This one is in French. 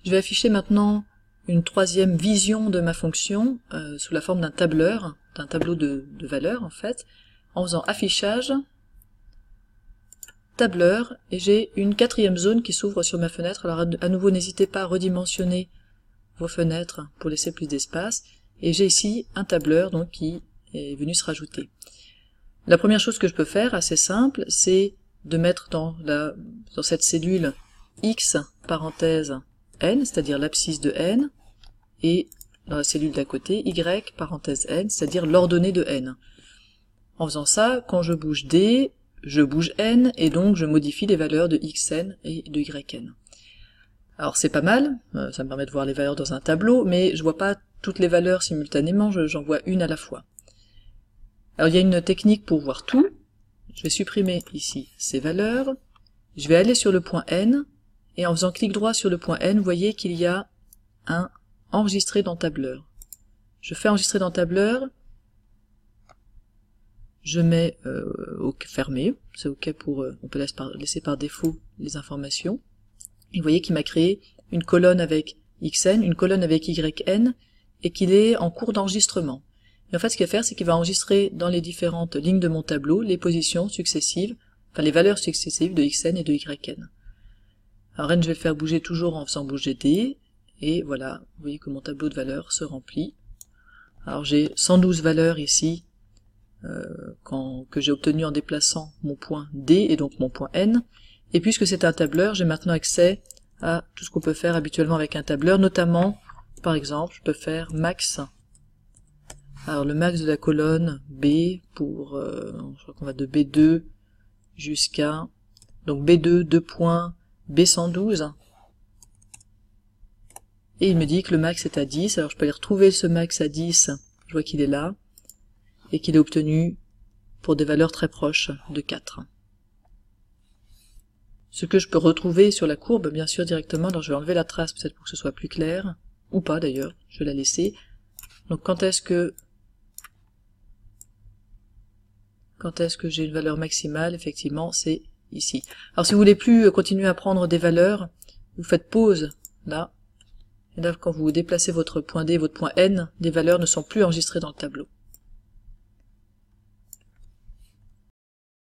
Je vais afficher maintenant une troisième vision de ma fonction sous la forme d'un tableur, d'un tableau de valeurs en fait, en faisant affichage, tableur, et j'ai une quatrième zone qui s'ouvre sur ma fenêtre. Alors à nouveau, n'hésitez pas à redimensionner vos fenêtres pour laisser plus d'espace, et j'ai ici un tableur donc qui est venu se rajouter. La première chose que je peux faire, assez simple, c'est de mettre dans cette cellule x parenthèse n, c'est-à-dire l'abscisse de n, et dans la cellule d'à côté, y parenthèse n, c'est-à-dire l'ordonnée de n. En faisant ça, quand je bouge d, je bouge n, et donc je modifie les valeurs de xn et de yn. Alors c'est pas mal, ça me permet de voir les valeurs dans un tableau, mais je vois pas toutes les valeurs simultanément, j'en vois une à la fois. Alors il y a une technique pour voir tout. Je vais supprimer ici ces valeurs, je vais aller sur le point n, et en faisant clic droit sur le point n, vous voyez qu'il y a un enregistrer dans tableur. Je fais enregistrer dans tableur, je mets fermé, c'est ok pour, on peut laisser par défaut les informations. Et vous voyez qu'il m'a créé une colonne avec xn, une colonne avec yn, et qu'il est en cours d'enregistrement. Et en fait, ce qu'il va faire, c'est qu'il va enregistrer dans les différentes lignes de mon tableau les positions successives, enfin les valeurs successives de xn et de yn. Alors n, je vais le faire bouger toujours en faisant bouger d, et voilà, vous voyez que mon tableau de valeurs se remplit. Alors j'ai 112 valeurs ici, que j'ai obtenues en déplaçant mon point d et donc mon point n, et puisque c'est un tableur, j'ai maintenant accès à tout ce qu'on peut faire habituellement avec un tableur, notamment, par exemple, je peux faire max. Alors le max de la colonne B pour, je crois qu'on va de B2 jusqu'à, donc B2, 2 points, B112, et il me dit que le max est à 10, alors je peux aller retrouver ce max à 10, je vois qu'il est là, et qu'il est obtenu pour des valeurs très proches de 4. Ce que je peux retrouver sur la courbe, bien sûr directement, alors je vais enlever la trace peut-être pour que ce soit plus clair, ou pas d'ailleurs, je vais la laisser. Donc quand est-ce que j'ai une valeur maximale, effectivement, c'est ici. Alors si vous voulez plus continuer à prendre des valeurs, vous faites pause, là, et là quand vous déplacez votre point D, votre point N, les valeurs ne sont plus enregistrées dans le tableau.